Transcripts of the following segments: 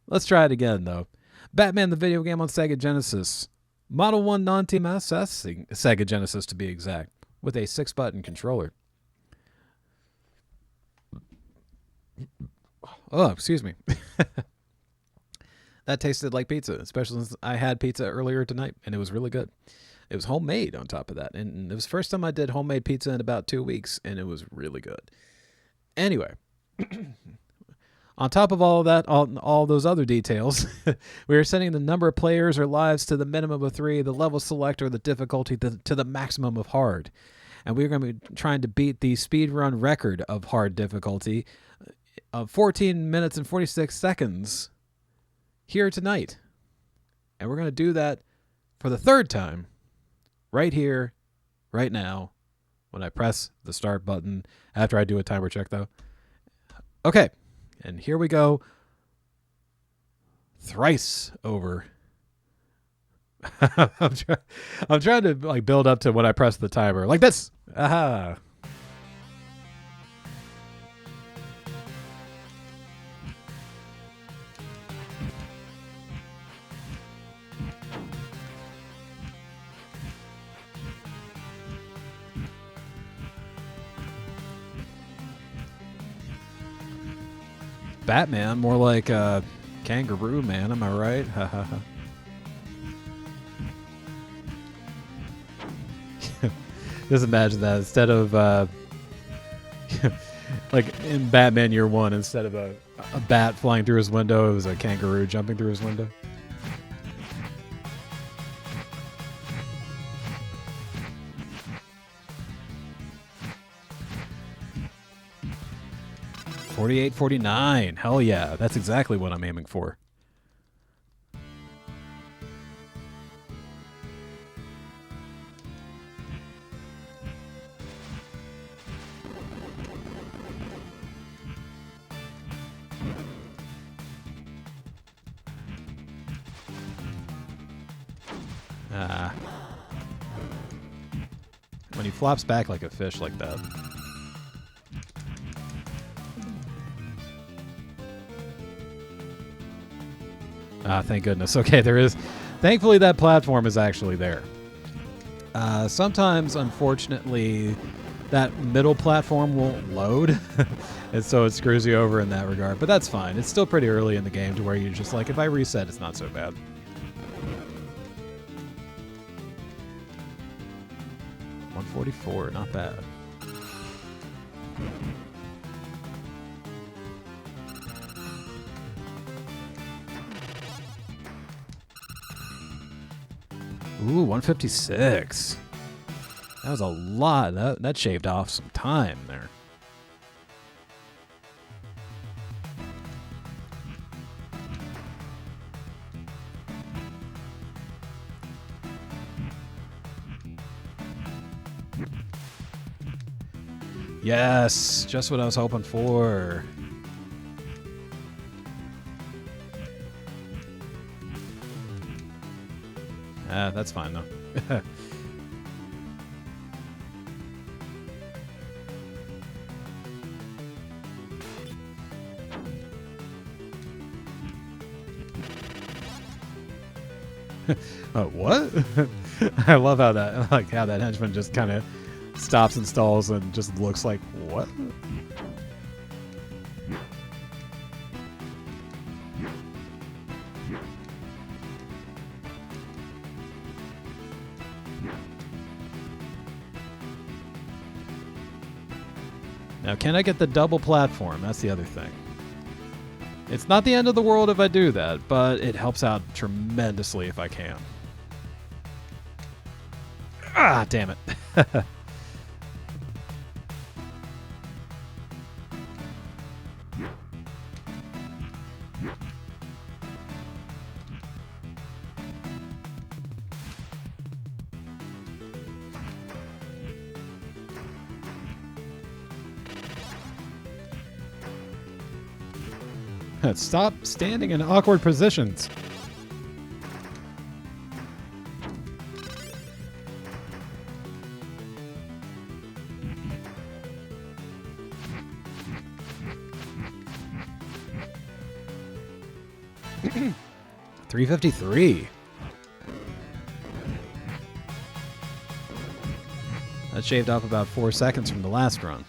Let's try it again, though. Batman the video game on Sega Genesis. Model 1 non-TMSS, Sega Genesis to be exact, with a 6-button controller. Oh, excuse me. That tasted like pizza, especially since I had pizza earlier tonight, and it was really good. It was homemade on top of that, and it was the first time I did homemade pizza in about 2 weeks, and it was really good. Anyway, on top of all of that, all those other details, we are setting the number of players or lives to the minimum of 3, the level selector, the difficulty to the maximum of hard. And we're going to be trying to beat the speedrun record of hard difficulty of 14 minutes and 46 seconds here tonight. And we're going to do that for the 3rd time right here, right now, when I press the start button after I do a timer check, though. Okay, and here we go. Thrice over. I'm trying to like build up to when I press the timer, like this. Aha. Batman, more like Kangaroo Man, am I right? Just imagine that instead of like in Batman Year One, instead of a bat flying through his window, it was a kangaroo jumping through his window. $48.49. Hell yeah, that's exactly what I'm aiming for. When he flops back like a fish like that. Thank goodness. Okay, there is. Thankfully, that platform is actually there. Sometimes, unfortunately, that middle platform won't load, and so it screws you over in that regard. But that's fine. It's still pretty early in the game to where you're just like, if I reset, it's not so bad. $144, not bad. Ooh, 156. That was a lot. That shaved off some time there. Yes, just what I was hoping for. That's fine though. What? I love how that henchman just kind of stops and stalls and just looks like, what? Now, can I get the double platform? That's the other thing. It's not the end of the world if I do that, but it helps out tremendously if I can. Ah, damn it. Stop standing in awkward positions. 353. That shaved off about 4 seconds from the last run.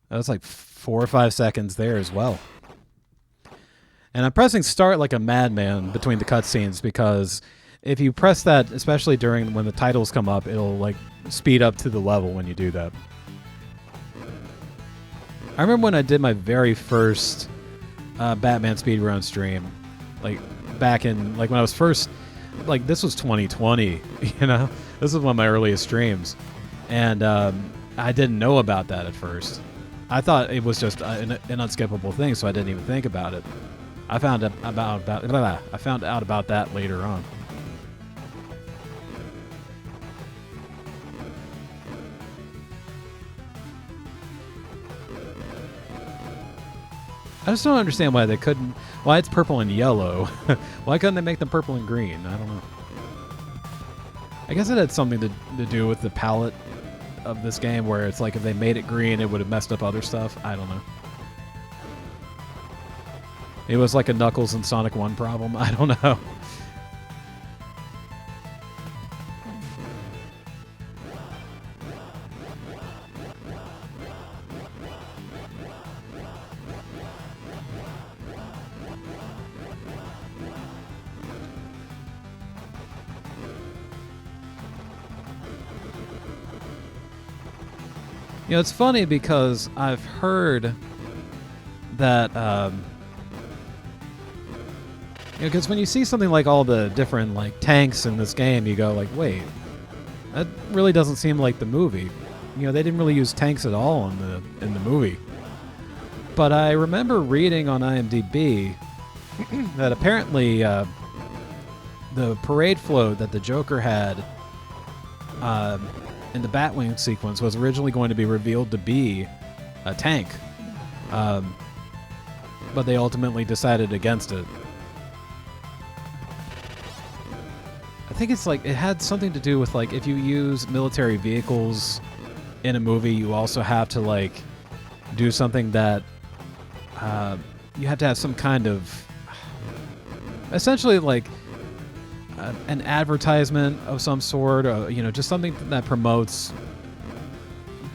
That was like 4 or 5 seconds there as well. And I'm pressing start like a madman between the cutscenes because if you press that, especially during when the titles come up, it'll like speed up to the level when you do that. I remember when I did my very first Batman speedrun stream, like back in like when I was first, like this was 2020, you know, this was one of my earliest streams, and I didn't know about that at first. I thought it was just an unskippable thing, so I didn't even think about it. I found out about that later on. I just don't understand why they couldn't. Why it's purple and yellow? Why couldn't they make them purple and green? I don't know. I guess it had something to do with the palette of this game, where it's like if they made it green, it would have messed up other stuff. I don't know. It was like a Knuckles and Sonic 1 problem. I don't know. You know, it's funny because I've heard that, you know, because when you see something like all the different like tanks in this game, you go like, wait, that really doesn't seem like the movie. You know, they didn't really use tanks at all in the movie. But I remember reading on IMDb that apparently the parade float that the Joker had in the Batwing sequence was originally going to be revealed to be a tank, but they ultimately decided against it. I think it's like it had something to do with like if you use military vehicles in a movie, you also have to like do something that you have to have some kind of essentially like an advertisement of some sort, or you know, just something that promotes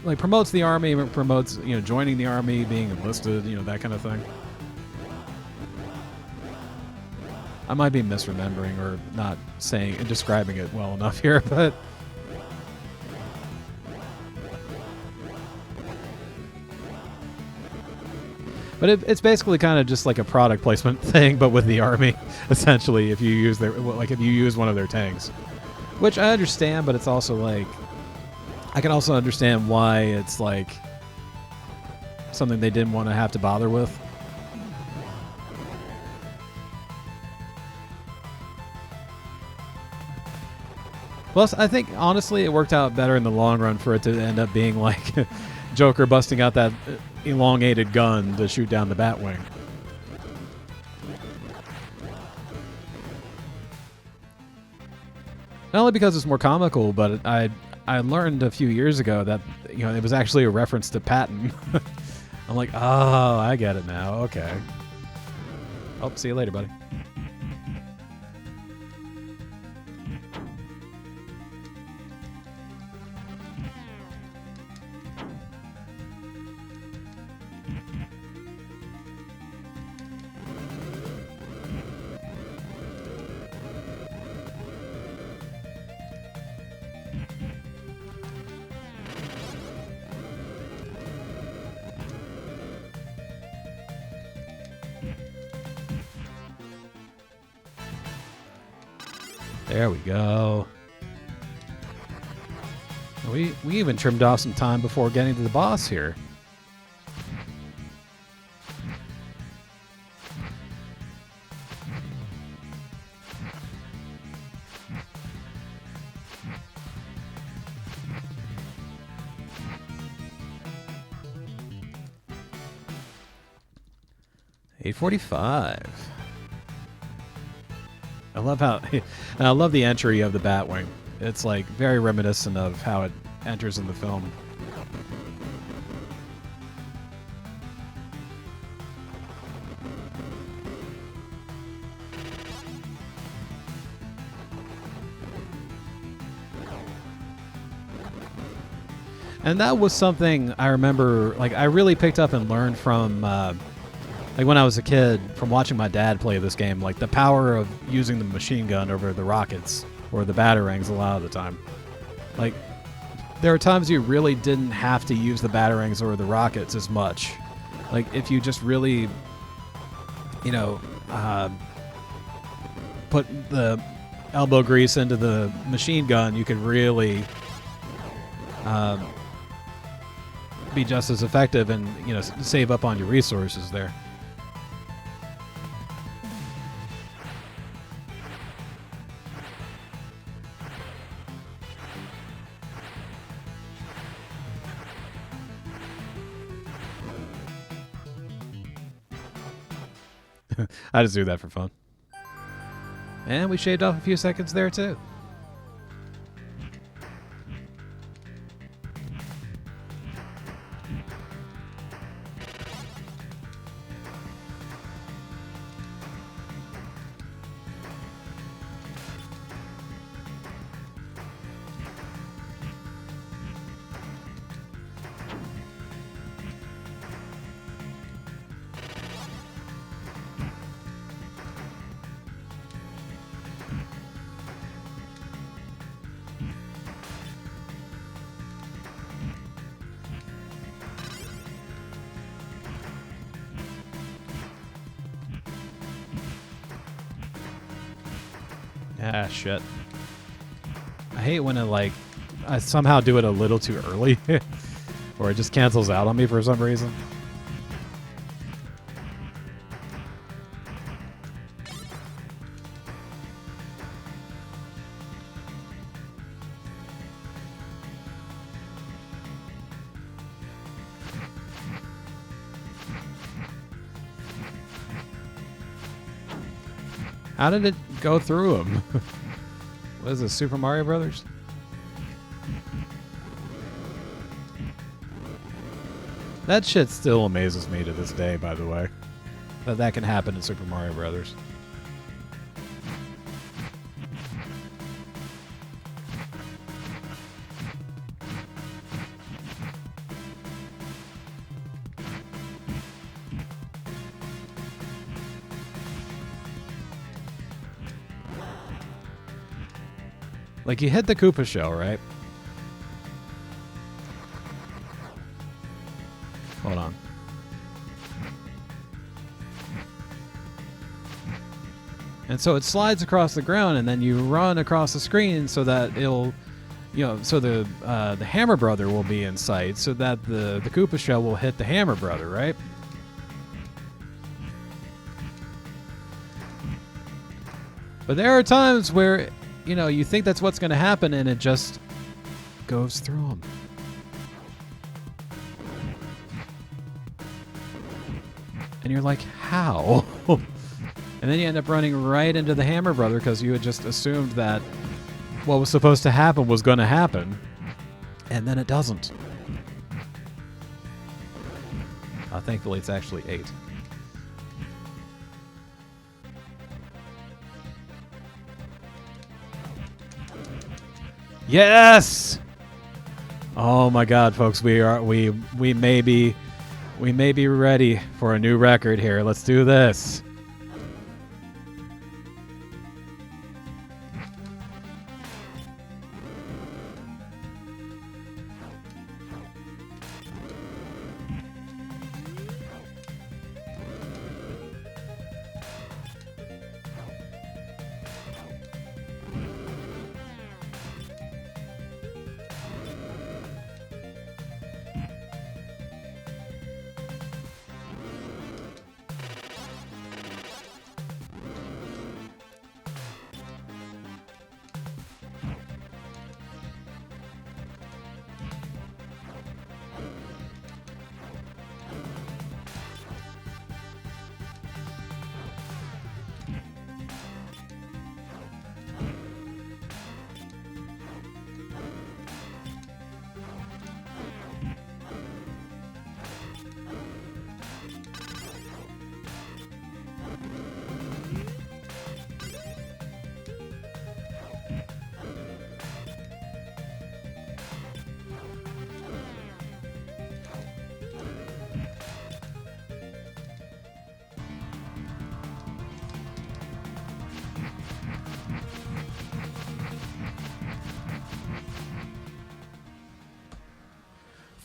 the army, promotes, you know, joining the army, being enlisted, you know, that kind of thing. I might be misremembering or not saying and describing it well enough here, but it's basically kind of just like a product placement thing, but with the army, essentially. If you use one of their tanks, which I understand, but it's also like I can also understand why it's like something they didn't want to have to bother with. Plus, I think honestly, it worked out better in the long run for it to end up being like Joker busting out that elongated gun to shoot down the Batwing. Not only because it's more comical, but I learned a few years ago that, you know, it was actually a reference to Patton. I'm like, oh, I get it now. Okay. Oh, see you later, buddy. There we go. We even trimmed off some time before getting to the boss here. $8:45. I love how I love the entry of the Batwing. It's like very reminiscent of how it enters in the film. And that was something I remember, like, I really picked up and learned from, like, when I was a kid, from watching my dad play this game, like, the power of using the machine gun over the rockets or the batarangs a lot of the time. Like, there are times you really didn't have to use the batarangs or the rockets as much. Like, if you just really, you know, put the elbow grease into the machine gun, you could really be just as effective and, you know, save up on your resources there. I just do that for fun. And we shaved off a few seconds there too. Ah, shit. I hate when it, like, I somehow do it a little too early. Or it just cancels out on me for some reason. How did it go through them? What is this, Super Mario Brothers? That shit still amazes me to this day, by the way. That can happen in Super Mario Brothers. Like, you hit the Koopa shell, right? Hold on. And so it slides across the ground, and then you run across the screen so that it'll, you know, so the Hammer Brother will be in sight, so that the Koopa shell will hit the Hammer Brother, right? But there are times where, you know, you think that's what's going to happen, and it just goes through them. And you're like, how? And then you end up running right into the Hammer Brother because you had just assumed that what was supposed to happen was going to happen. And then it doesn't. Thankfully, it's actually 8. Yes! Oh my God, folks, we may be ready for a new record here. Let's do this.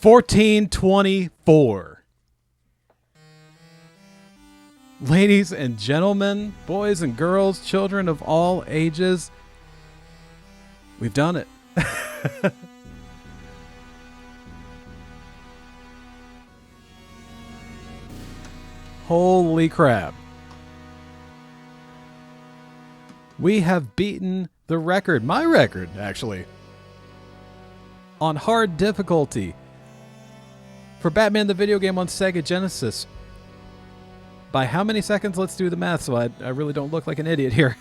1424. Ladies and gentlemen, boys and girls, children of all ages, we've done it. Holy crap. We have beaten the record, my record, actually, on hard difficulty for Batman the video game on Sega Genesis. By how many seconds? Let's do the math so I really don't look like an idiot here.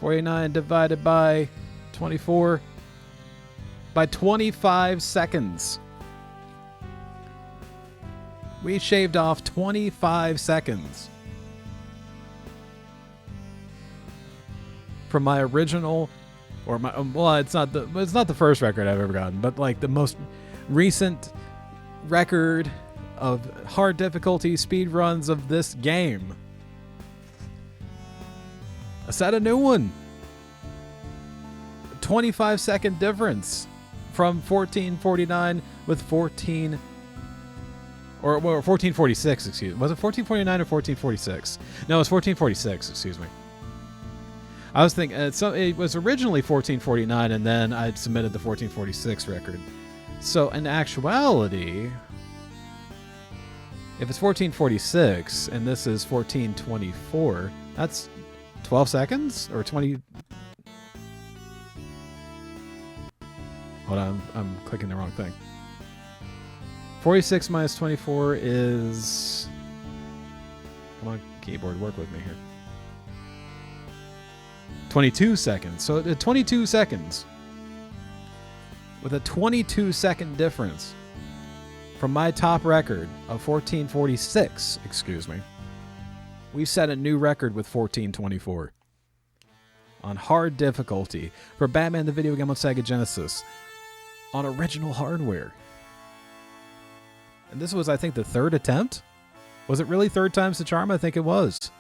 49 divided by 24. By 25 seconds. We shaved off 25 seconds from my original, or my, well, it's not the first record I've ever gotten, but like the most recent record of hard difficulty speed runs of this game. I set a new one. 25-second difference from 1449 with 1446, excuse me. Was it 1449 or 1446? No, it was 1446, excuse me. I was thinking, so it was originally 1449, and then I submitted the 1446 record. So in actuality, if it's 1446 and this is 1424, that's 12 seconds or 20. Hold on, I'm clicking the wrong thing. 46 minus 24 is... Come on, keyboard, work with me here. 22 seconds. So 22 seconds. With a 22-second difference from my top record of 1446, excuse me, we've set a new record with 1424 on hard difficulty for Batman the video game on Sega Genesis on original hardware. And this was, I think, the third attempt. Was it really third time's the charm? I think it was.